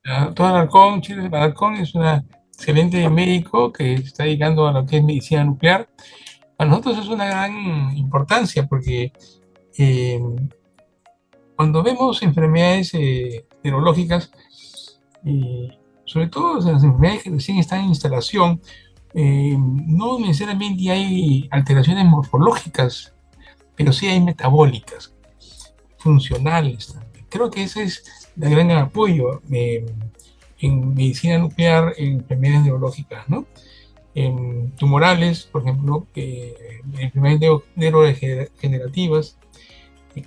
La doctora Alarcón, Chile Alarcón, es una excelente médico que se está dedicando a lo que es medicina nuclear. Para nosotros es una gran importancia porque eh, cuando vemos enfermedades neurológicas, sobre todo las enfermedades que recién están en instalación, no necesariamente hay alteraciones morfológicas, pero sí hay metabólicas, funcionales también. Creo que ese es el gran apoyo en medicina nuclear en enfermedades neurológicas, ¿no? En tumorales, por ejemplo, enfermedades neurodegenerativas.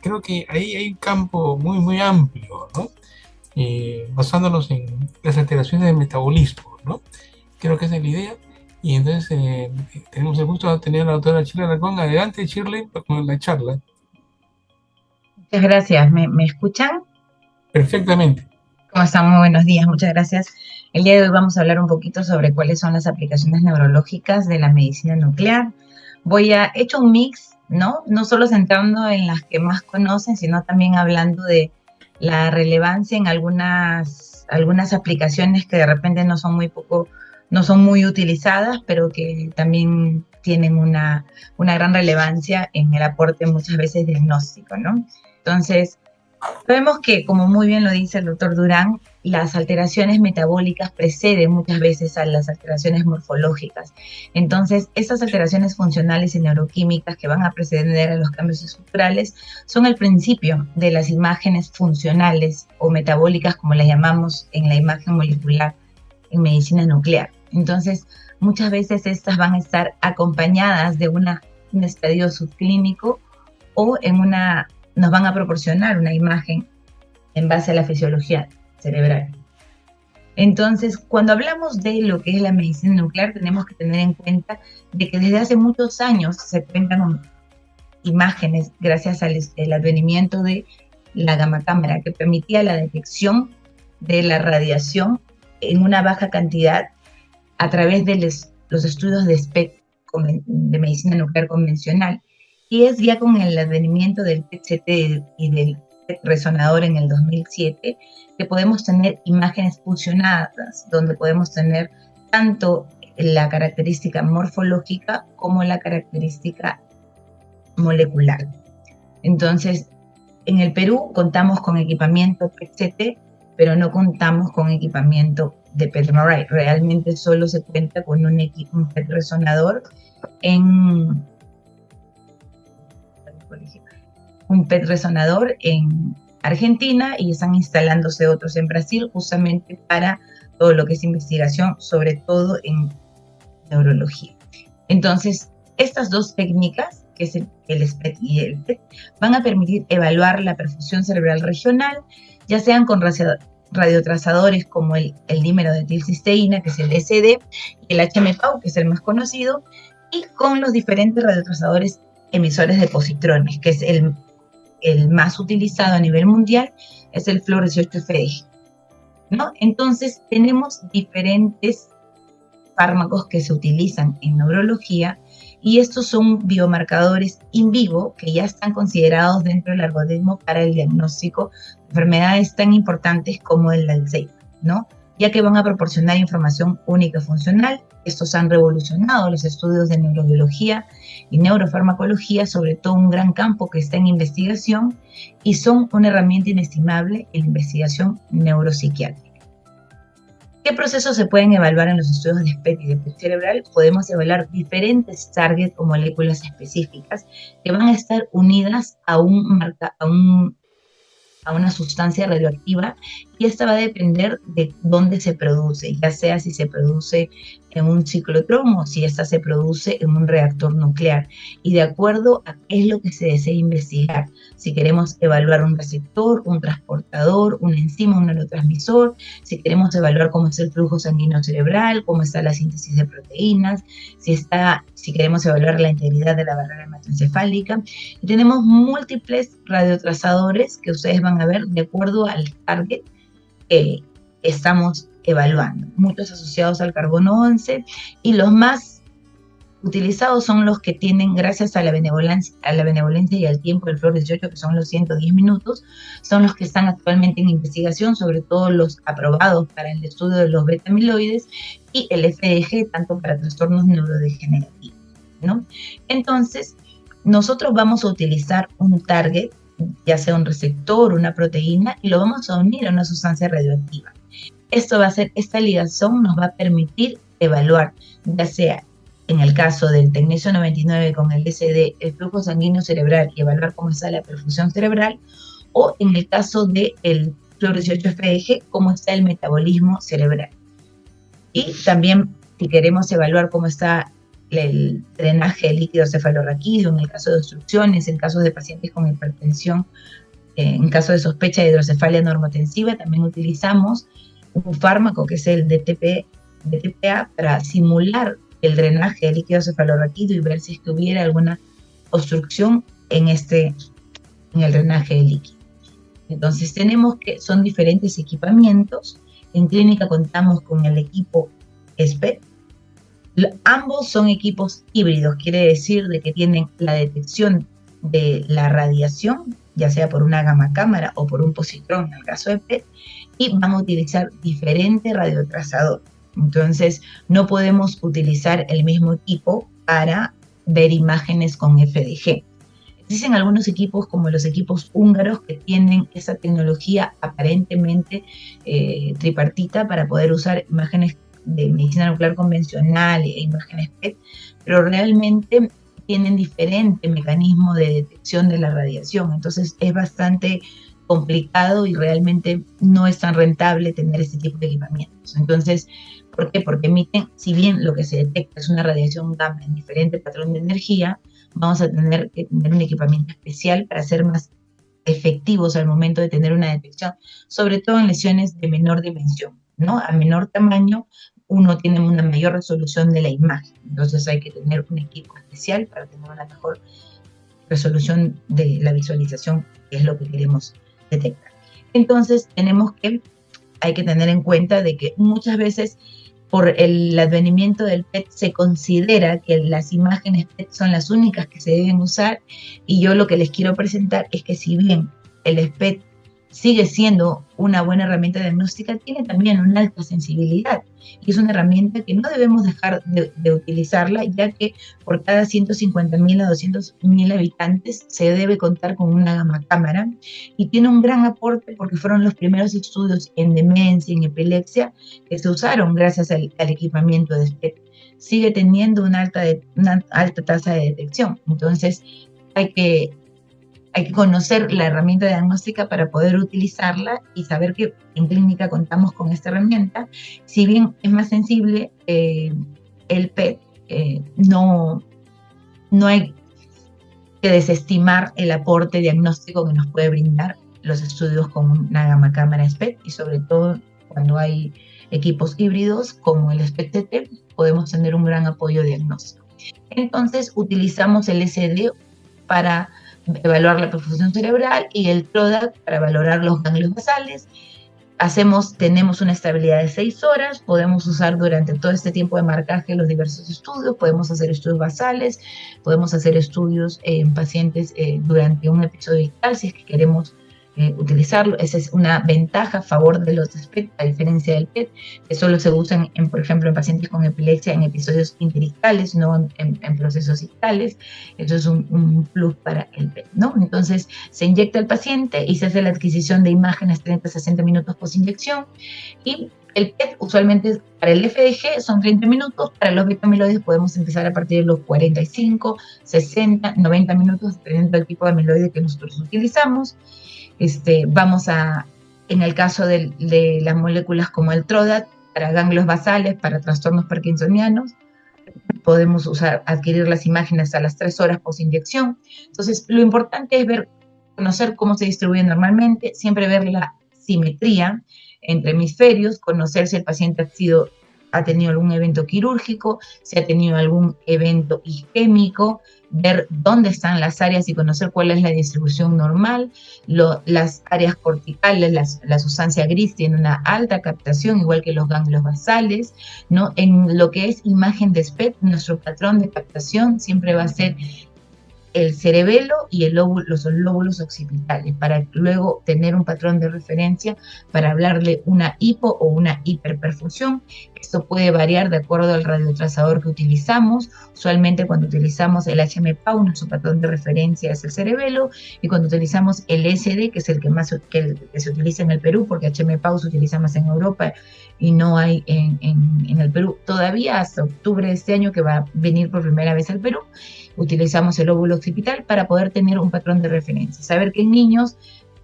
Creo que ahí hay un campo muy, muy amplio, ¿no? Basándonos en las alteraciones del metabolismo, ¿no? Creo que esa es la idea. Y entonces tenemos el gusto de tener a la doctora Shirley Alarcón. Adelante, Shirley, con la charla. Muchas gracias. ¿Me escuchan? Perfectamente. ¿Cómo están? Muy buenos días. Muchas gracias. El día de hoy vamos a hablar un poquito sobre cuáles son las aplicaciones neurológicas de la medicina nuclear. He hecho un mix, ¿no? No solo centrando en las que más conocen, sino también hablando de la relevancia en algunas aplicaciones que de repente no son muy utilizadas, pero que también tienen una gran relevancia en el aporte muchas veces diagnóstico, ¿no? Entonces, sabemos que, como muy bien lo dice el doctor Durán, las alteraciones metabólicas preceden muchas veces a las alteraciones morfológicas. Entonces, estas alteraciones funcionales y neuroquímicas que van a preceder a los cambios estructurales son el principio de las imágenes funcionales o metabólicas, como las llamamos en la imagen molecular en medicina nuclear. Entonces, muchas veces estas van a estar acompañadas de un estadio subclínico o nos van a proporcionar una imagen en base a la fisiología cerebral. Entonces, cuando hablamos de lo que es la medicina nuclear, tenemos que tener en cuenta de que desde hace muchos años se cuentan con imágenes gracias al advenimiento de la gamma cámara, que permitía la detección de la radiación en una baja cantidad a través de los estudios de SPECT de medicina nuclear convencional. Y es ya con el advenimiento del PET-CT y del PET resonador en el 2007 que podemos tener imágenes fusionadas, donde podemos tener tanto la característica morfológica como la característica molecular. Entonces, en el Perú contamos con equipamiento PET-CT, pero no contamos con equipamiento de PET-MRI. Realmente solo se cuenta con un PET resonador en un PET resonador en Argentina y están instalándose otros en Brasil justamente para todo lo que es investigación, sobre todo en neurología. Entonces, estas dos técnicas, que es el SPECT y el PET, van a permitir evaluar la perfusión cerebral regional, ya sean con radiotrazadores como el dímero de etilcisteína, que es el SD, y el HMPAU, que es el más conocido, y con los diferentes radiotrazadores emisores de positrones, que es el más utilizado a nivel mundial, es el Fluor 18-FDG, ¿no? Entonces, tenemos diferentes fármacos que se utilizan en neurología y estos son biomarcadores in vivo que ya están considerados dentro del algoritmo para el diagnóstico de enfermedades tan importantes como el Alzheimer, ¿no? Ya que van a proporcionar información única funcional. Estos han revolucionado los estudios de neurobiología y neurofarmacología, sobre todo un gran campo que está en investigación, y son una herramienta inestimable en la investigación neuropsiquiátrica. ¿Qué procesos se pueden evaluar en los estudios de SPECT y de PET cerebral? Podemos evaluar diferentes targets o moléculas específicas que van a estar unidas a una sustancia radioactiva, y esta va a depender de dónde se produce, ya sea si se produce en un ciclotrón o si esta se produce en un reactor nuclear, y de acuerdo a qué es lo que se desea investigar. Si queremos evaluar un receptor, un transportador, una enzima, un neurotransmisor, si queremos evaluar cómo es el flujo sanguíneo cerebral, cómo está la síntesis de proteínas, si queremos evaluar la integridad de la barrera hematoencefálica. Y tenemos múltiples radiotrazadores que ustedes van a ver de acuerdo al target que estamos evaluando, muchos asociados al carbono 11 y los más utilizados son los que tienen, gracias a la benevolencia y al tiempo del Flor 18, que son los 110 minutos, son los que están actualmente en investigación, sobre todo los aprobados para el estudio de los beta-amiloides y el FDG, tanto para trastornos neurodegenerativos, ¿no? Entonces, nosotros vamos a utilizar un target, ya sea un receptor, una proteína, y lo vamos a unir a una sustancia radioactiva. Esta ligación nos va a permitir evaluar, ya sea en el caso del tecnesio 99 con el SD, el flujo sanguíneo cerebral y evaluar cómo está la perfusión cerebral, o en el caso del Flor 18 FDG, cómo está el metabolismo cerebral. Y también, si queremos evaluar cómo está el drenaje líquido cefalorraquídeo, en el caso de obstrucciones, en casos de pacientes con hipertensión, en caso de sospecha de hidrocefalia normotensiva, también utilizamos un fármaco que es el DTPA para simular el drenaje líquido cefalorraquídeo y ver si es que hubiera alguna obstrucción en el drenaje líquido. Entonces tenemos que son diferentes equipamientos. En clínica contamos con el equipo SPECT. Ambos son equipos híbridos, quiere decir de que tienen la detección de la radiación, ya sea por una gamma cámara o por un positrón en el caso de PET, y van a utilizar diferente radiotrazador. Entonces, no podemos utilizar el mismo equipo para ver imágenes con FDG. Existen algunos equipos, como los equipos húngaros, que tienen esa tecnología aparentemente tripartita para poder usar imágenes de medicina nuclear convencional e imágenes PET, pero realmente tienen diferente mecanismo de detección de la radiación. Entonces, es bastante complicado y realmente no es tan rentable tener este tipo de equipamientos. Entonces, ¿por qué? Porque emiten, si bien lo que se detecta es una radiación gamma en diferente patrón de energía, vamos a tener que tener un equipamiento especial para ser más efectivos al momento de tener una detección, sobre todo en lesiones de menor dimensión, ¿no? A menor tamaño, uno tiene una mayor resolución de la imagen. Entonces hay que tener un equipo especial para tener una mejor resolución de la visualización, que es lo que queremos detectar. Entonces hay que tener en cuenta de que muchas veces por el advenimiento del PET se considera que las imágenes PET son las únicas que se deben usar, y yo lo que les quiero presentar es que si bien el PET sigue siendo una buena herramienta diagnóstica, tiene también una alta sensibilidad, y es una herramienta que no debemos dejar de utilizarla, ya que por cada 150.000 a 200.000 habitantes se debe contar con una gamma cámara, y tiene un gran aporte porque fueron los primeros estudios en demencia, en epilepsia, que se usaron gracias al equipamiento de SPECT. Sigue teniendo una alta tasa de detección, entonces hay que conocer la herramienta diagnóstica para poder utilizarla y saber que en clínica contamos con esta herramienta. Si bien es más sensible, el PET, no hay que desestimar el aporte diagnóstico que nos puede brindar los estudios con una gamma cámara SPECT, y sobre todo cuando hay equipos híbridos como el SPECT-TT, podemos tener un gran apoyo diagnóstico. Entonces utilizamos el SD para evaluar la perfusión cerebral y el TRODAC para valorar los ganglios basales. Tenemos una estabilidad de 6 horas, podemos usar durante todo este tiempo de marcaje los diversos estudios, podemos hacer estudios basales, podemos hacer estudios en pacientes durante un episodio vital si es que queremos utilizarlo. Esa es una ventaja a favor de los SPECT, a diferencia del PET, que solo se usan, por ejemplo, en pacientes con epilepsia en episodios interictales, no en procesos ictales. Eso es un plus para el PET, ¿no? Entonces, se inyecta al paciente y se hace la adquisición de imágenes 30 a 60 minutos post inyección, y el PET usualmente para el FDG son 30 minutos, para los beta-amiloides podemos empezar a partir de los 45, 60, 90 minutos, dependiendo del tipo de amiloide que nosotros utilizamos. En el caso de las moléculas como el TRODAC, para ganglios basales, para trastornos parkinsonianos, podemos adquirir las imágenes a las 3 horas post-inyección. Entonces, lo importante es conocer cómo se distribuyen normalmente, siempre ver la simetría entre hemisferios, conocer si el paciente ha sido ha tenido algún evento quirúrgico, si ha tenido algún evento isquémico, ver dónde están las áreas y conocer cuál es la distribución normal. Las áreas corticales, la sustancia gris tiene una alta captación, igual que los ganglios basales, ¿no? En lo que es imagen de SPECT, nuestro patrón de captación siempre va a ser el cerebelo y los lóbulos occipitales, para luego tener un patrón de referencia para hablarle una hipo o una hiperperfusión. Esto puede variar de acuerdo al radiotrazador que utilizamos. Usualmente cuando utilizamos el HMPAU, nuestro patrón de referencia es el cerebelo, y cuando utilizamos el SD, que es el que se utiliza en el Perú, porque HMPAU se utiliza más en Europa y no hay en el Perú, todavía hasta octubre de este año, que va a venir por primera vez al Perú, utilizamos el lóbulo occipital para poder tener un patrón de referencia. Saber que en niños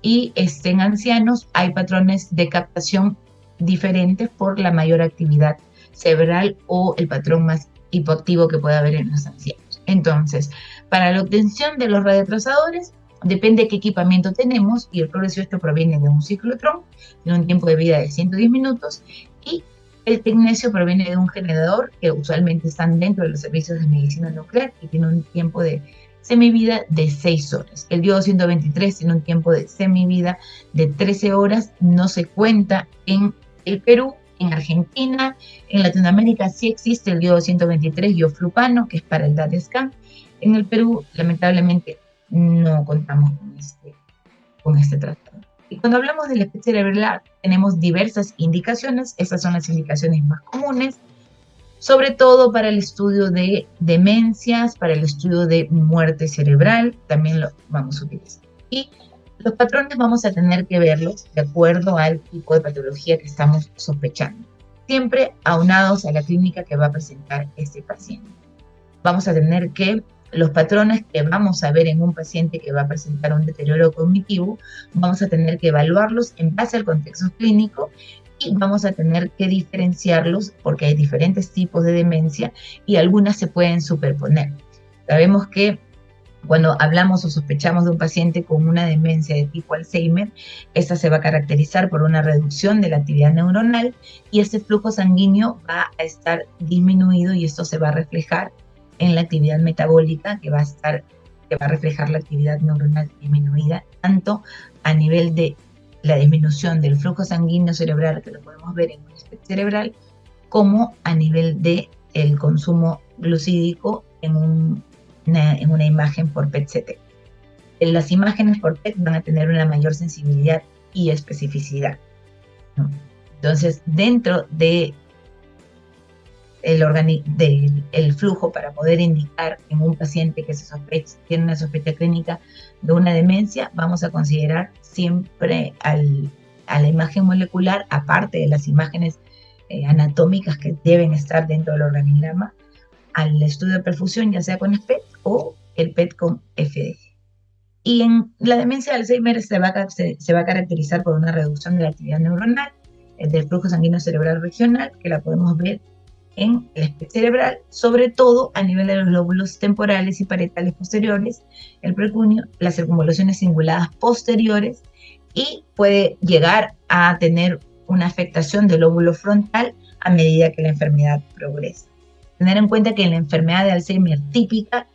y en ancianos hay patrones de captación diferentes por la mayor actividad cerebral o el patrón más hipoactivo que puede haber en los ancianos. Entonces, para la obtención de los radiotrazadores, depende de qué equipamiento tenemos, y el fluoro-18 proviene de un ciclotrón, de un tiempo de vida de 110 minutos, y el tecnesio proviene de un generador que usualmente están dentro de los servicios de medicina nuclear y tiene un tiempo de semivida de 6 horas. El diodo 123 tiene un tiempo de semivida de 13 horas, no se cuenta en el Perú. En Argentina, en Latinoamérica sí existe el diodo 123 ioflupano, que es para el DAT-SCAN. En el Perú, lamentablemente, no contamos con este tratado. Y cuando hablamos del SPECT cerebral, tenemos diversas indicaciones. Estas son las indicaciones más comunes, sobre todo para el estudio de demencias, para el estudio de muerte cerebral, también lo vamos a utilizar. Y los patrones vamos a tener que verlos de acuerdo al tipo de patología que estamos sospechando, siempre aunados a la clínica que va a presentar este paciente. Vamos a tener que los patrones que vamos a ver en un paciente que va a presentar un deterioro cognitivo, vamos a tener que evaluarlos en base al contexto clínico y vamos a tener que diferenciarlos porque hay diferentes tipos de demencia y algunas se pueden superponer. Sabemos que cuando hablamos o sospechamos de un paciente con una demencia de tipo Alzheimer, esta se va a caracterizar por una reducción de la actividad neuronal y este flujo sanguíneo va a estar disminuido, y esto se va a reflejar en la actividad metabólica, que va a reflejar la actividad neuronal disminuida, tanto a nivel de la disminución del flujo sanguíneo cerebral, que lo podemos ver en un SPECT cerebral, como a nivel de el consumo glucídico en una imagen por PET-CT. Las imágenes por PET van a tener una mayor sensibilidad y especificidad, ¿no? Entonces, dentro de el flujo para poder indicar en un paciente que tiene una sospecha clínica de una demencia, vamos a considerar siempre a la imagen molecular, aparte de las imágenes anatómicas que deben estar dentro del organigrama, al estudio de perfusión, ya sea con SPECT o el PET con FDG. Y en la demencia de Alzheimer se va a caracterizar por una reducción de la actividad neuronal, del flujo sanguíneo cerebral regional, que la podemos ver en el SPECT cerebral, sobre todo a nivel de los lóbulos temporales y parietales posteriores, el precuneus, las circunvoluciones cinguladas posteriores, y puede llegar a tener una afectación del lóbulo frontal a medida que la enfermedad progresa. Tener en cuenta que en la enfermedad de Alzheimer típica,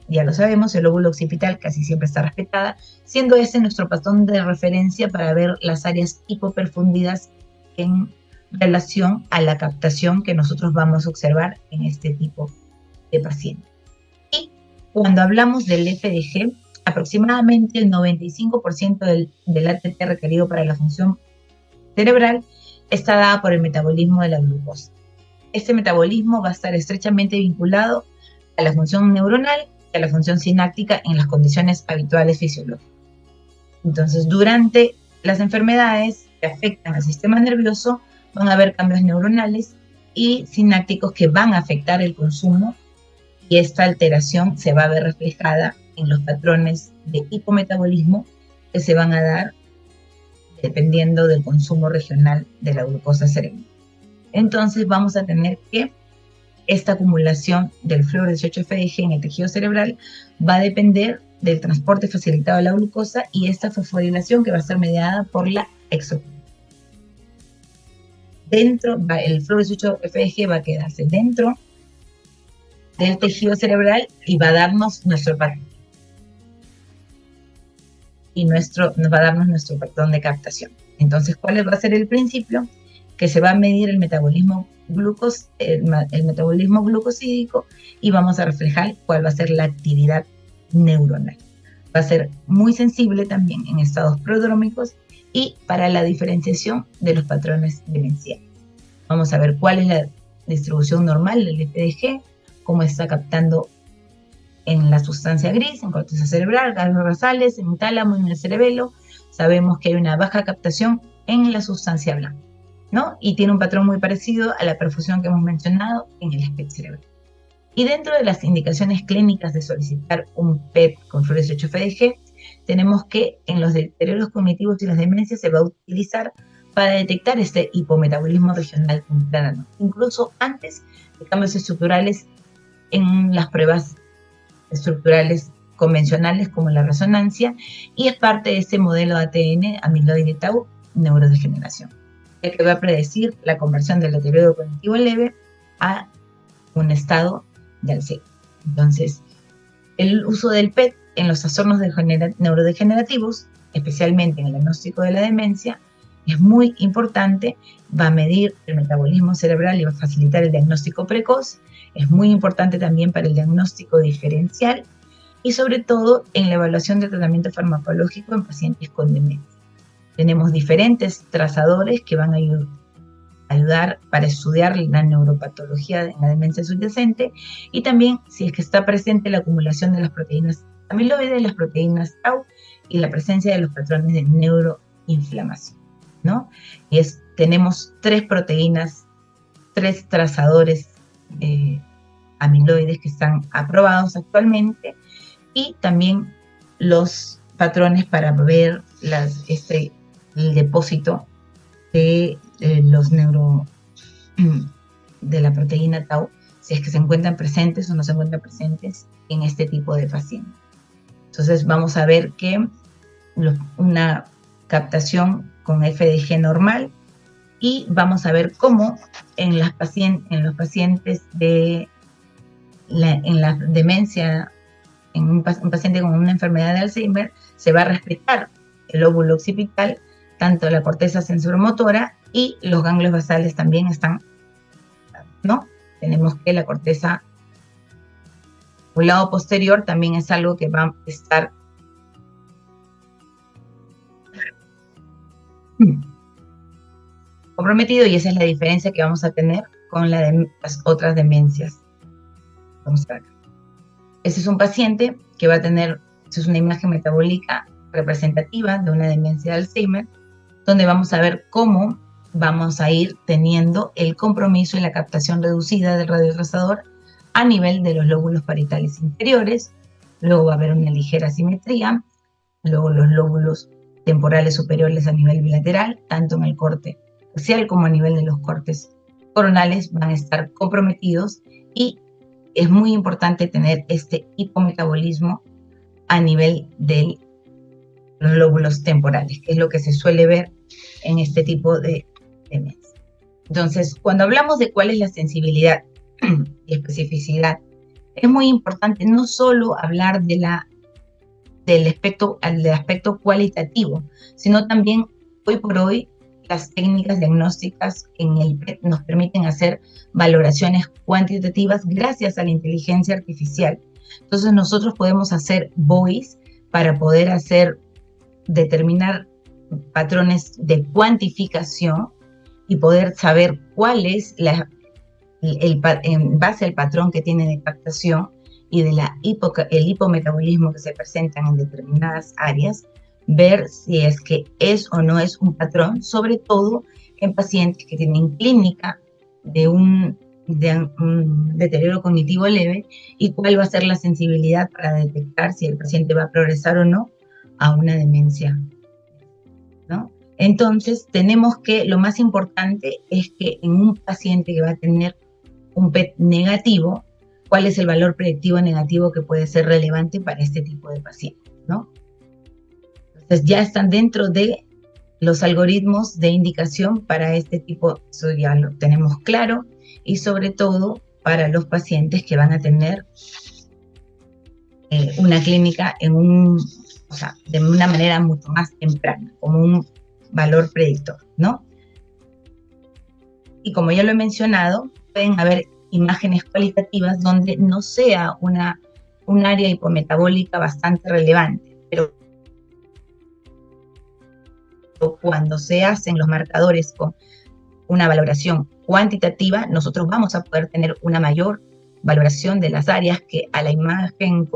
ya lo sabemos, el lóbulo occipital casi siempre está respetada, siendo este nuestro patrón de referencia para ver las áreas hipoperfundidas en relación a la captación que nosotros vamos a observar en este tipo de paciente. Y cuando hablamos del FDG, aproximadamente el 95% del ATP requerido para la función cerebral está dada por el metabolismo de la glucosa. Este metabolismo va a estar estrechamente vinculado a la función neuronal y a la función sináptica en las condiciones habituales fisiológicas. Entonces, durante las enfermedades que afectan al sistema nervioso, van a haber cambios neuronales y sinápticos que van a afectar el consumo, y esta alteración se va a ver reflejada en los patrones de hipometabolismo que se van a dar dependiendo del consumo regional de la glucosa cerebral. Entonces vamos a tener que esta acumulación del fluoro-18 FDG en el tejido cerebral va a depender del transporte facilitado de la glucosa y esta fosforilación que va a ser mediada por la exocrina. dentro, el fluoresceído FDG va a quedarse dentro del tejido cerebral y va a darnos nuestro patrón. Y nos va a darnos nuestro patrón de captación. Entonces, ¿cuál va a ser el principio? Que se va a medir el metabolismo glucosídico y vamos a reflejar cuál va a ser la actividad neuronal. Va a ser muy sensible también en estados prodrómicos y para la diferenciación de los patrones demenciales. Vamos a ver cuál es la distribución normal del FDG, cómo está captando en la sustancia gris, en corteza cerebral, ganglios basales, en el tálamo, en el cerebelo. Sabemos que hay una baja captación en la sustancia blanca, ¿no? Y tiene un patrón muy parecido a la perfusión que hemos mencionado en el SPECT cerebral. Y dentro de las indicaciones clínicas de solicitar un PET con fluoresceído FDG, tenemos que en los deterioros cognitivos y las demencias se va a utilizar para detectar este hipometabolismo regional temprano, incluso antes de cambios estructurales en las pruebas estructurales convencionales como la resonancia, y es parte de ese modelo ATN amiloide tau neurodegeneración, ya que va a predecir la conversión del deterioro cognitivo leve a un estado de Alzheimer. Entonces, el uso del PET en los trastornos neurodegenerativos, especialmente en el diagnóstico de la demencia, es muy importante, va a medir el metabolismo cerebral y va a facilitar el diagnóstico precoz, es muy importante también para el diagnóstico diferencial y sobre todo en la evaluación del tratamiento farmacológico en pacientes con demencia. Tenemos diferentes trazadores que van a ayudar para estudiar la neuropatología en la demencia subyacente y también si es que está presente la acumulación de las proteínas amiloides, las proteínas tau y la presencia de los patrones de neuroinflamación, ¿no? Y tenemos 3 proteínas, 3 trazadores amiloides que están aprobados actualmente y también los patrones para ver el depósito de de la proteína tau, si es que se encuentran presentes o no se encuentran presentes en este tipo de pacientes. Entonces vamos a ver que una captación con FDG normal y vamos a ver cómo en los pacientes en la demencia, en un paciente con una enfermedad de Alzheimer, se va a respetar el lóbulo occipital, tanto la corteza sensoromotora y los ganglios basales también están, ¿no? Tenemos que la corteza, un lado posterior, también es algo que va a estar comprometido y esa es la diferencia que vamos a tener con las otras demencias. Vamos a ver. Ese es un paciente que va a tener, esa es una imagen metabólica representativa de una demencia de Alzheimer, donde vamos a ver cómo vamos a ir teniendo el compromiso y la captación reducida del radiotrazador a nivel de los lóbulos parietales inferiores, luego va a haber una ligera asimetría, luego los lóbulos temporales superiores a nivel bilateral, tanto en el corte facial como a nivel de los cortes coronales van a estar comprometidos y es muy importante tener este hipometabolismo a nivel de los lóbulos temporales, que es lo que se suele ver en este tipo de demencia. Entonces, cuando hablamos de cuál es la sensibilidad y especificidad, es muy importante no solo hablar del aspecto cualitativo, sino también hoy por hoy las técnicas diagnósticas en el PET nos permiten hacer valoraciones cuantitativas gracias a la inteligencia artificial. Entonces nosotros podemos hacer voice para poder determinar patrones de cuantificación y poder saber cuál es en base al patrón que tiene de captación y de el hipometabolismo que se presentan en determinadas áreas, ver si es que es o no es un patrón, sobre todo en pacientes que tienen clínica de un deterioro cognitivo leve y cuál va a ser la sensibilidad para detectar si el paciente va a progresar o no a una demencia, ¿no? Entonces, tenemos que, lo más importante es que en un paciente que va a tener un PET negativo, cuál es el valor predictivo negativo que puede ser relevante para este tipo de pacientes, ¿no? Entonces, ya están dentro de los algoritmos de indicación para este tipo, eso ya lo tenemos claro, y sobre todo para los pacientes que van a tener una clínica o sea, de una manera mucho más temprana, como un valor predictor, ¿no? Y como ya lo he mencionado, pueden haber imágenes cualitativas donde no sea un área hipometabólica bastante relevante, pero cuando se hacen los marcadores con una valoración cuantitativa, nosotros vamos a poder tener una mayor valoración de las áreas que a la imagen,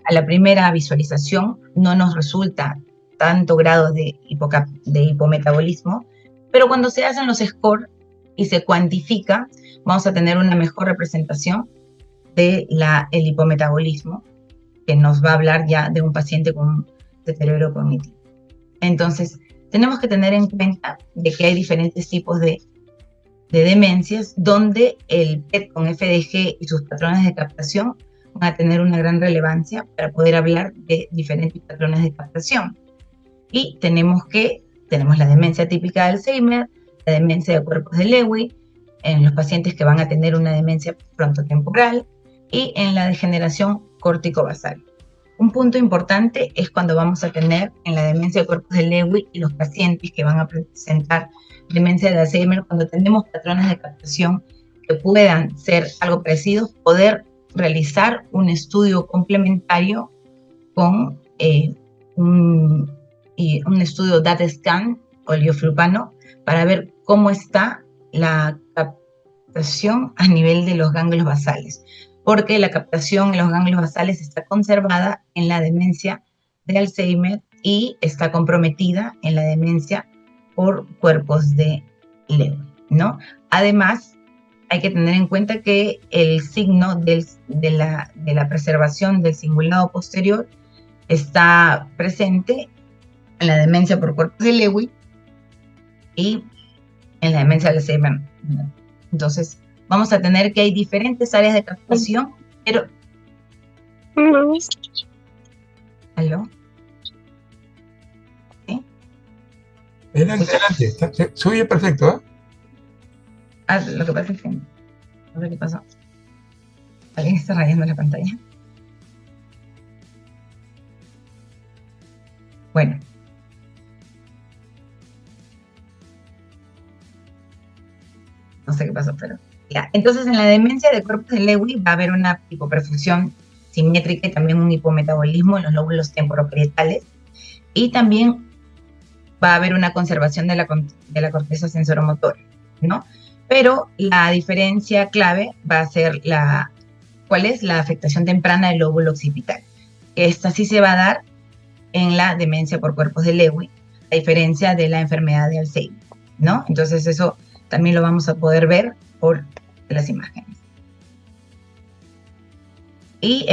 a la primera visualización, no nos resulta tanto grado de hipometabolismo, pero cuando se hacen los scores y se cuantifica, vamos a tener una mejor representación del hipometabolismo, que nos va a hablar ya de un paciente con un deterioro cognitivo. Entonces, tenemos que tener en cuenta de que hay diferentes tipos de demencias donde el PET con FDG y sus patrones de captación van a tener una gran relevancia para poder hablar de diferentes patrones de captación. Y tenemos la demencia típica de Alzheimer, la demencia de cuerpos de Lewy, en los pacientes que van a tener una demencia frontotemporal y en la degeneración córtico-basal. Un punto importante es cuando vamos a tener en la demencia de cuerpos de Lewy y los pacientes que van a presentar demencia de Alzheimer, cuando tenemos patrones de captación que puedan ser algo parecidos, poder realizar un estudio complementario con un estudio DAT-SCAN o lioflupano para ver cómo está la captación a nivel de los ganglios basales, porque la captación en los ganglios basales está conservada en la demencia de Alzheimer y está comprometida en la demencia por cuerpos de Lewy, ¿no? Además, hay que tener en cuenta que el signo de la preservación del cingulado posterior está presente en la demencia por cuerpos de Lewy y en la demencia de Alzheimer. Entonces, vamos a tener que hay diferentes áreas de captación, pero... ¿Aló? ¿Sí? Adelante. Se oye perfecto, ¿eh? Lo que pasa es que... No sé qué pasó. ¿Alguien está rayando la pantalla? Bueno. No sé qué pasó, pero... Ya. Entonces, en la demencia de cuerpos de Lewy va a haber una hipoperfusión simétrica y también un hipometabolismo en los lóbulos temporoparietales. Y también va a haber una conservación de la corteza sensoromotora, ¿no? Pero la diferencia clave va a ser ¿cuál es? La afectación temprana del lóbulo occipital. Esta sí se va a dar en la demencia por cuerpos de Lewy, a diferencia de la enfermedad de Alzheimer, ¿no? Entonces eso también lo vamos a poder ver por las imágenes. Y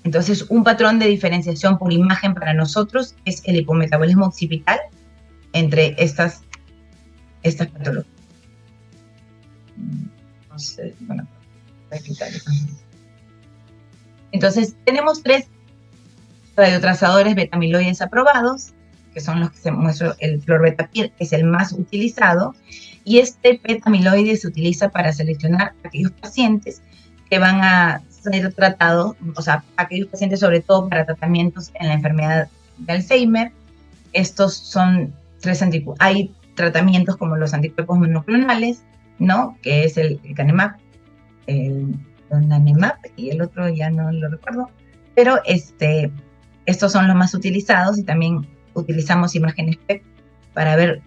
entonces un patrón de diferenciación por imagen para nosotros es el hipometabolismo occipital entre estas patologías. No sé, bueno, voy a quitar eso. Entonces, tenemos 3 radiotrazadores beta-amiloides aprobados, que son los que se muestra el fluorbetapir, que es el más utilizado, y este beta-amiloide se utiliza para seleccionar aquellos pacientes que van a ser tratados, o sea, aquellos pacientes sobre todo para tratamientos en la enfermedad de Alzheimer. Estos son 3 anticuerpos. Hay tratamientos como los anticuerpos monoclonales, ¿no? Que es el Canemab, el Donanemab y el otro ya no lo recuerdo, pero estos son los más utilizados y también utilizamos imágenes PET para ver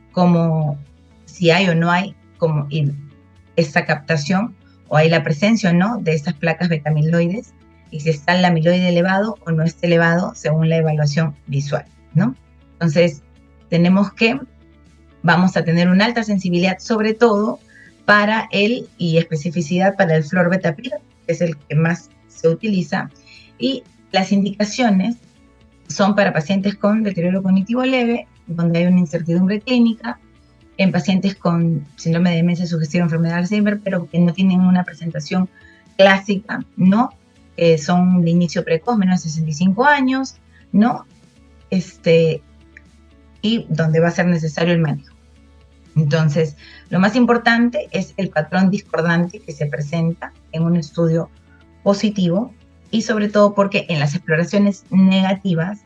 si hay o no hay esta captación o hay la presencia o no de estas placas beta-amiloides y si está el amiloide elevado o no está elevado según la evaluación visual, ¿no? Entonces, vamos a tener una alta sensibilidad sobre todo para y especificidad para el fluorbetapir, que es el que más se utiliza, y las indicaciones son para pacientes con deterioro cognitivo leve, donde hay una incertidumbre clínica, en pacientes con síndrome de demencia sugestiva o enfermedad de Alzheimer, pero que no tienen una presentación clásica, ¿no? Son de inicio precoz, menos de 65 años, ¿no? y donde va a ser necesario el manejo. Entonces, lo más importante es el patrón discordante que se presenta en un estudio positivo y sobre todo porque en las exploraciones negativas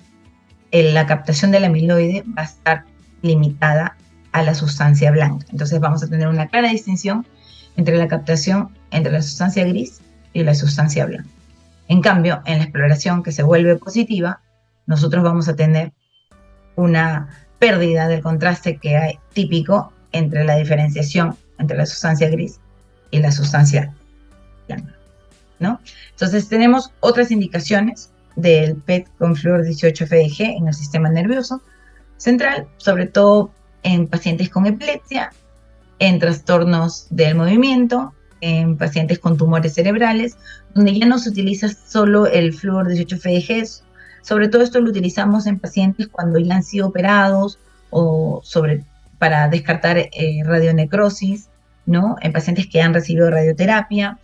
la captación del amiloide va a estar limitada a la sustancia blanca. Entonces vamos a tener una clara distinción entre la captación entre la sustancia gris y la sustancia blanca. En cambio, en la exploración que se vuelve positiva, nosotros vamos a tener una pérdida del contraste que hay típico entre la diferenciación entre la sustancia gris y la sustancia blanca, ¿no? Entonces tenemos otras indicaciones del PET con flúor 18-FDG en el sistema nervioso central, sobre todo en pacientes con epilepsia, en trastornos del movimiento, en pacientes con tumores cerebrales, donde ya no se utiliza solo el flúor 18-FDG. Sobre todo esto lo utilizamos en pacientes cuando ya han sido operados o para descartar radionecrosis, ¿no? En pacientes que han recibido radioterapia,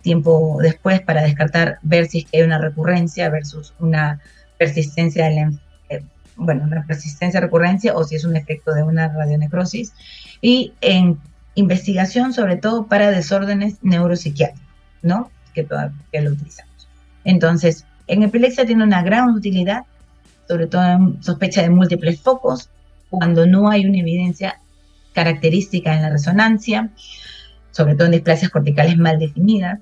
tiempo después para descartar, ver si es que hay una recurrencia versus una persistencia de una persistencia recurrencia o si es un efecto de una radionecrosis, y en investigación sobre todo para desórdenes neuropsiquiátricos, ¿no? Que lo utilizamos. Entonces, en epilepsia tiene una gran utilidad, sobre todo en sospecha de múltiples focos, cuando no hay una evidencia característica en la resonancia, sobre todo en displasias corticales mal definidas,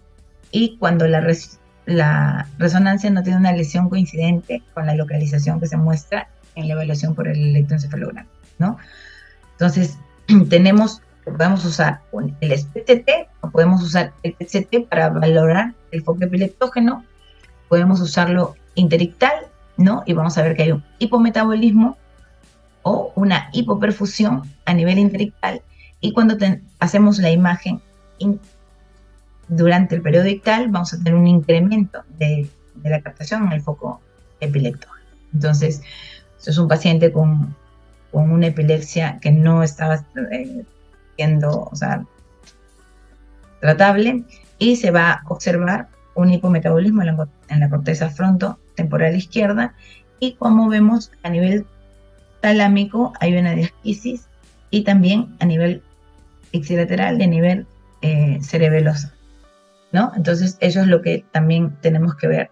y cuando la resonancia no tiene una lesión coincidente con la localización que se muestra en la evaluación por el electroencefalograma, ¿no? Entonces, podemos usar el SPTT o podemos usar el PET-CT para valorar el foco epileptógeno. Podemos usarlo interictal, ¿no? Y vamos a ver que hay un hipometabolismo o una hipoperfusión a nivel interictal. Y cuando hacemos la imagen durante el periodo ictal, vamos a tener un incremento de la captación en el foco epileptógeno. Entonces, es un paciente con una epilepsia que no estaba siendo, tratable, y se va a observar un hipometabolismo en la corteza frontotemporal izquierda, y como vemos a nivel talámico hay una diasquisis, y también a nivel ipsilateral y a nivel cerebeloso, ¿no? Entonces eso es lo que también tenemos que ver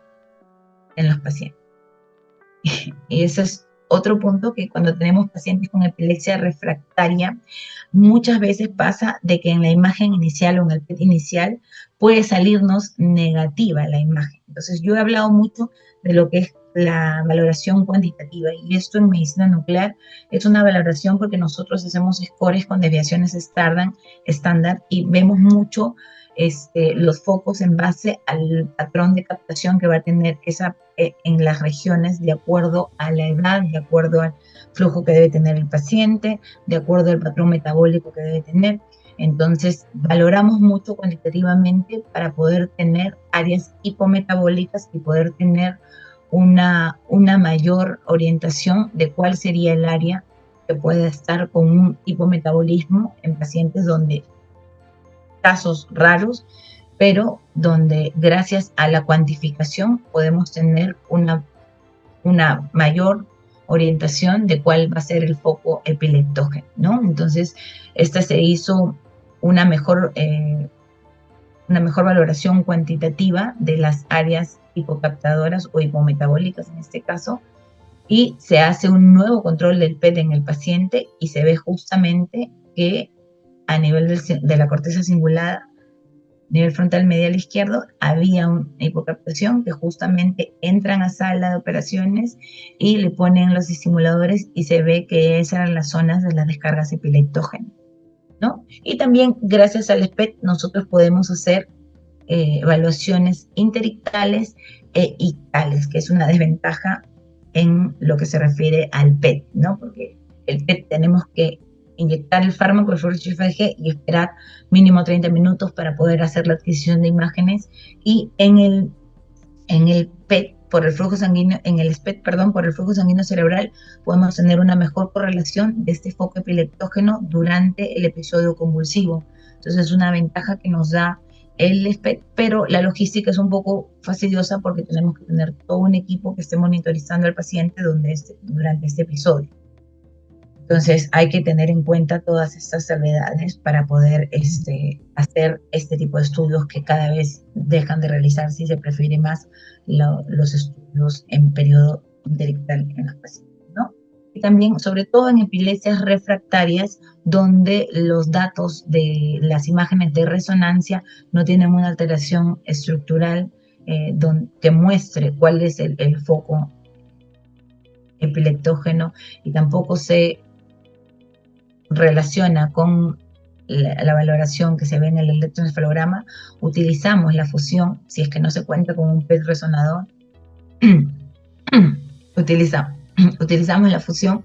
en los pacientes. Y ese es otro punto, que cuando tenemos pacientes con epilepsia refractaria, muchas veces pasa de que en la imagen inicial o en el PET inicial puede salirnos negativa la imagen. Entonces yo he hablado mucho de lo que es la valoración cuantitativa, y esto en medicina nuclear es una valoración porque nosotros hacemos scores con desviaciones estándar y vemos mucho los focos en base al patrón de captación que va a tener en las regiones, de acuerdo a la edad, de acuerdo al flujo que debe tener el paciente, de acuerdo al patrón metabólico que debe tener. Entonces, valoramos mucho cuantitativamente para poder tener áreas hipometabólicas y poder tener una mayor orientación de cuál sería el área que puede estar con un hipometabolismo en pacientes donde, casos raros, pero donde gracias a la cuantificación podemos tener una mayor orientación de cuál va a ser el foco epileptógeno, ¿no? Entonces, se hizo una mejor valoración cuantitativa de las áreas hipocaptadoras o hipometabólicas en este caso, y se hace un nuevo control del PET en el paciente y se ve justamente que a nivel de la corteza cingulada, nivel frontal medial izquierdo, había una hipocaptación que justamente entran a sala de operaciones y le ponen los estimuladores y se ve que esas eran las zonas de las descargas epileptógenas, ¿no? Y también gracias al SPET nosotros podemos hacer evaluaciones interictales e ictales, que es una desventaja en lo que se refiere al PET, ¿no? Porque el PET tenemos que inyectar el fármaco, el flúor 18-FDG, y esperar mínimo 30 minutos para poder hacer la adquisición de imágenes, y en el PET, por el flujo sanguíneo, en el SPET, perdón, por el flujo sanguíneo cerebral, podemos tener una mejor correlación de este foco epileptógeno durante el episodio convulsivo. Entonces es una ventaja que nos da el SPET, pero la logística es un poco fastidiosa porque tenemos que tener todo un equipo que esté monitorizando al paciente durante este episodio. Entonces hay que tener en cuenta todas estas salvedades para poder hacer este tipo de estudios que cada vez dejan de realizarse y se prefiere más los estudios en periodo interictal en los pacientes, ¿no? Y también, sobre todo en epilepsias refractarias, donde los datos de las imágenes de resonancia no tienen una alteración estructural que muestre cuál es el foco epileptógeno y tampoco se relaciona con la valoración que se ve en el electroencefalograma, utilizamos la fusión, si es que no se cuenta con un PET resonador, utilizamos la fusión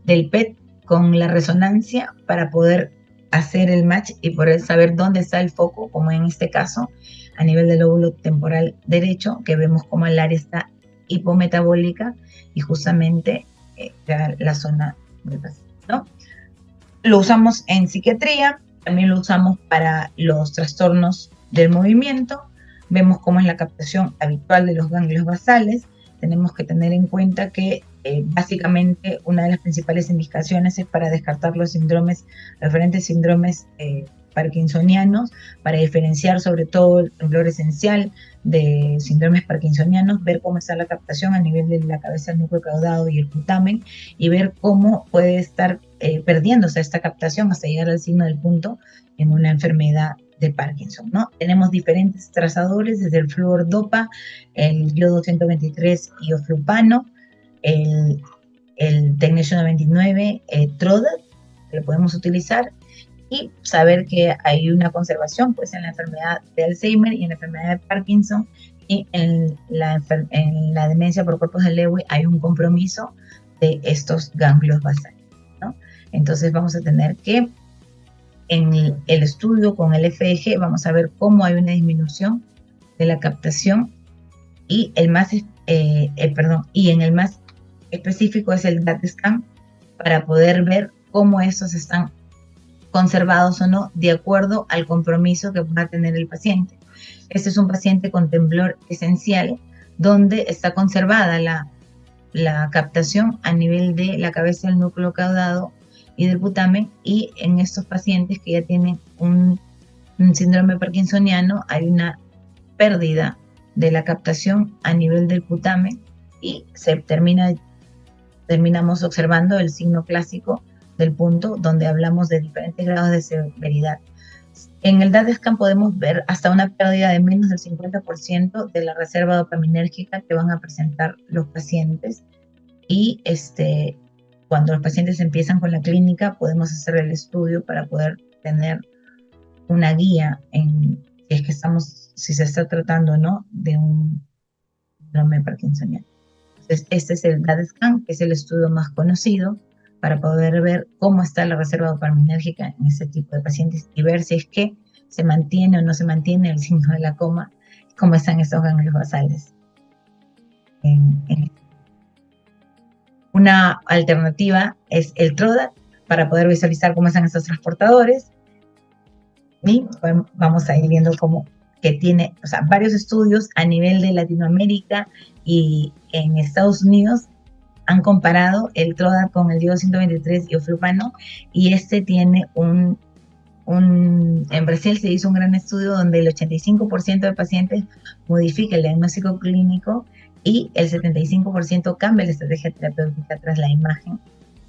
del PET con la resonancia para poder hacer el match y poder saber dónde está el foco, como en este caso, a nivel del lóbulo temporal derecho, que vemos como el área está hipometabólica y justamente la zona del paciente, ¿no? Lo usamos en psiquiatría, también lo usamos para los trastornos del movimiento. Vemos cómo es la captación habitual de los ganglios basales. Tenemos que tener en cuenta que básicamente una de las principales indicaciones es para descartar los diferentes síndromes parkinsonianos, para diferenciar sobre todo el temblor esencial de síndromes parkinsonianos, ver cómo está la captación a nivel de la cabeza, el núcleo caudado y el putamen, y ver cómo puede estar perdiéndose esta captación hasta llegar al signo del punto en una enfermedad de Parkinson, ¿no? Tenemos diferentes trazadores, desde el fluordopa, el yodo 123 ioflupano, el tecnesio 99, TRODA, que lo podemos utilizar, y saber que hay una conservación pues en la enfermedad de Alzheimer y en la enfermedad de Parkinson, y en la demencia por cuerpos de Lewy hay un compromiso de estos ganglios basales, ¿no? Entonces vamos a tener que en el estudio con el FEG vamos a ver cómo hay una disminución de la captación, y y en el más específico es el DAT scan, para poder ver cómo estos están conservados o no de acuerdo al compromiso que va a tener el paciente. Este es un paciente con temblor esencial, donde está conservada la captación a nivel de la cabeza, del núcleo caudado y del putamen, y en estos pacientes que ya tienen un síndrome parkinsoniano hay una pérdida de la captación a nivel del putamen y terminamos observando el signo clásico del punto, donde hablamos de diferentes grados de severidad. En el DAT scan podemos ver hasta una pérdida de menos del 50% de la reserva dopaminérgica que van a presentar los pacientes, y cuando los pacientes empiezan con la clínica podemos hacer el estudio para poder tener una guía en si se está tratando o no de un síndrome parkinsoniano. Entonces, este es el DAT scan, que es el estudio más conocido para poder ver cómo está la reserva dopaminérgica en este tipo de pacientes y ver si es que se mantiene o no se mantiene el signo de la coma, cómo están estos ganglios basales. Una alternativa es el TRODAT, para poder visualizar cómo están estos transportadores, y vamos a ir viendo cómo que tiene, varios estudios a nivel de Latinoamérica y en Estados Unidos han comparado el TRODAT con el yodo 123 ioflupano, y tiene en Brasil se hizo un gran estudio donde el 85% de pacientes modifica el diagnóstico clínico y el 75% cambia la estrategia terapéutica tras la imagen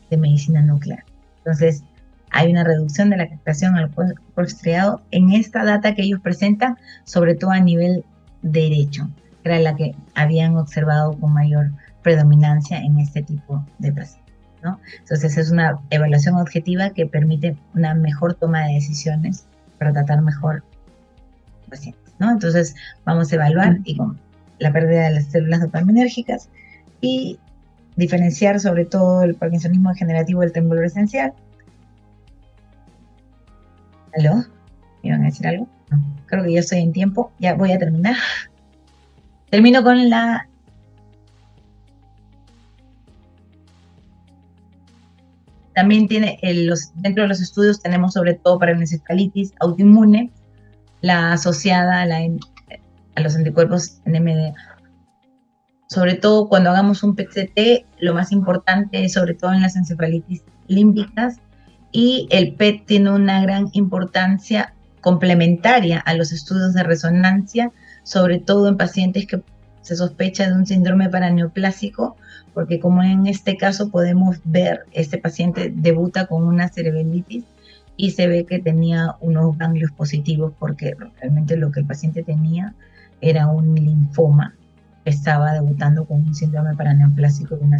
de medicina nuclear. Entonces, hay una reducción de la captación al cuerpo estriado en esta data que ellos presentan, sobre todo a nivel derecho, que era la que habían observado con mayor predominancia en este tipo de pacientes, ¿no? Entonces es una evaluación objetiva que permite una mejor toma de decisiones para tratar mejor pacientes, ¿no? Entonces vamos a evaluar y con la pérdida de las células dopaminérgicas y diferenciar sobre todo el parkinsonismo degenerativo del temblor esencial. ¿Aló? ¿Me iban a decir algo? No, creo que ya estoy en tiempo, ya voy a terminar. Termino con también tiene dentro de los estudios tenemos sobre todo para la encefalitis autoinmune, la asociada a los anticuerpos NMDA Sobre todo cuando hagamos un PET-CT, lo más importante es sobre todo en las encefalitis límbicas, y el PET tiene una gran importancia complementaria a los estudios de resonancia, sobre todo en pacientes que se sospecha de un síndrome paraneoplásico, porque como en este caso podemos ver, este paciente debuta con una cerebralitis y se ve que tenía unos ganglios positivos, porque realmente lo que el paciente tenía era un linfoma que estaba debutando con un síndrome paraneoplásico de una.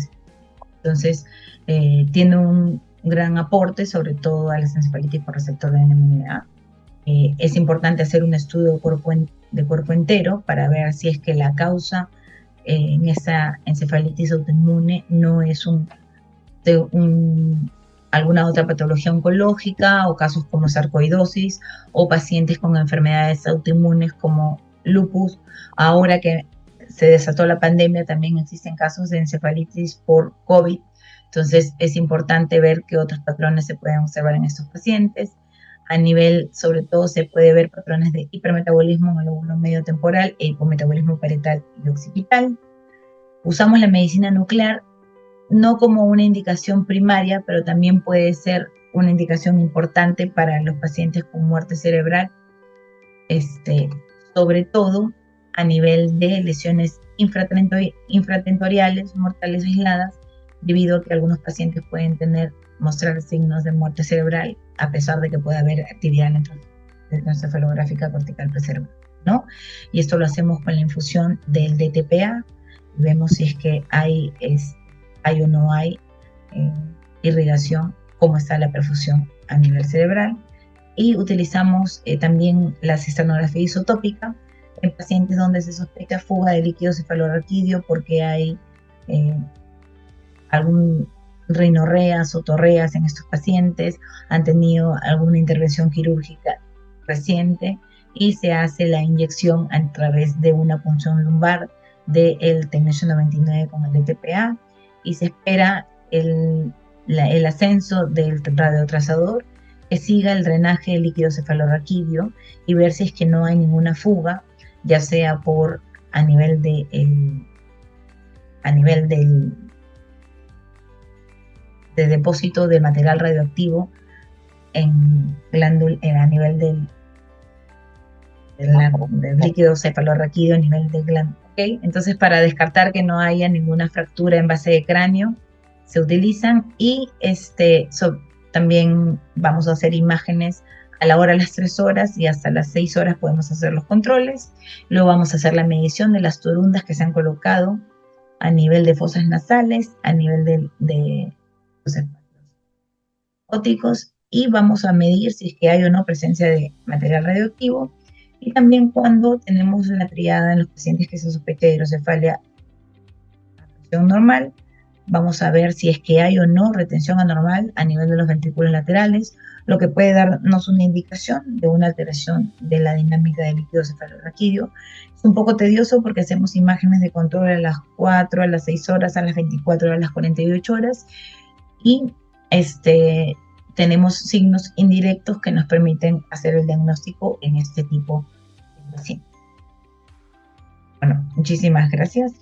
Entonces, tiene un gran aporte, sobre todo a las encefalitis por receptor de NMDA. Es importante hacer un estudio de cuerpo entero para ver si es que la causa en esa encefalitis autoinmune no es alguna otra patología oncológica, o casos como sarcoidosis, o pacientes con enfermedades autoinmunes como lupus. Ahora que se desató la pandemia, también existen casos de encefalitis por COVID. Entonces es importante ver qué otros patrones se pueden observar en estos pacientes. A nivel, sobre todo, se puede ver patrones de hipermetabolismo en el lóbulo medio temporal e hipometabolismo parietal y occipital. Usamos la medicina nuclear no como una indicación primaria, pero también puede ser una indicación importante para los pacientes con muerte cerebral, sobre todo a nivel de lesiones infratentoriales mortales aisladas, debido a que algunos pacientes pueden mostrar signos de muerte cerebral, a pesar de que pueda haber actividad encefalográfica cortical preservada, ¿no? Y esto lo hacemos con la infusión del DTPA, y vemos si es que hay o no hay irrigación, cómo está la perfusión a nivel cerebral. Y utilizamos también la cisternografía isotópica en pacientes donde se sospecha fuga de líquido cefalorraquídeo porque hay algún rinorreas o torreas en estos pacientes, han tenido alguna intervención quirúrgica reciente, y se hace la inyección a través de una punción lumbar del Tecnesio 99 con el DTPA, y se espera el ascenso del radiotrazador que siga el drenaje del líquido cefalorraquídeo y ver si es que no hay ninguna fuga, ya sea a nivel del depósito de material radioactivo a nivel del líquido cefalorraquídeo, a nivel del glándula. ¿Okay? Entonces, para descartar que no haya ninguna fractura en base de cráneo, se utilizan, y también vamos a hacer imágenes a la hora, a las 3 horas, y hasta las 6 horas podemos hacer los controles. Luego vamos a hacer la medición de las torundas que se han colocado a nivel de fosas nasales, a nivel de los espacios ópticos, y vamos a medir si es que hay o no presencia de material radioactivo. Y también cuando tenemos la triada en los pacientes que se sospecha de hidrocefalia a presión normal, vamos a ver si es que hay o no retención anormal a nivel de los ventrículos laterales, lo que puede darnos una indicación de una alteración de la dinámica del líquido cefalorraquídeo. Es un poco tedioso porque hacemos imágenes de control a las 4, a las 6 horas, a las 24, a las 48 horas, y tenemos signos indirectos que nos permiten hacer el diagnóstico en este tipo de pacientes. Bueno, muchísimas gracias.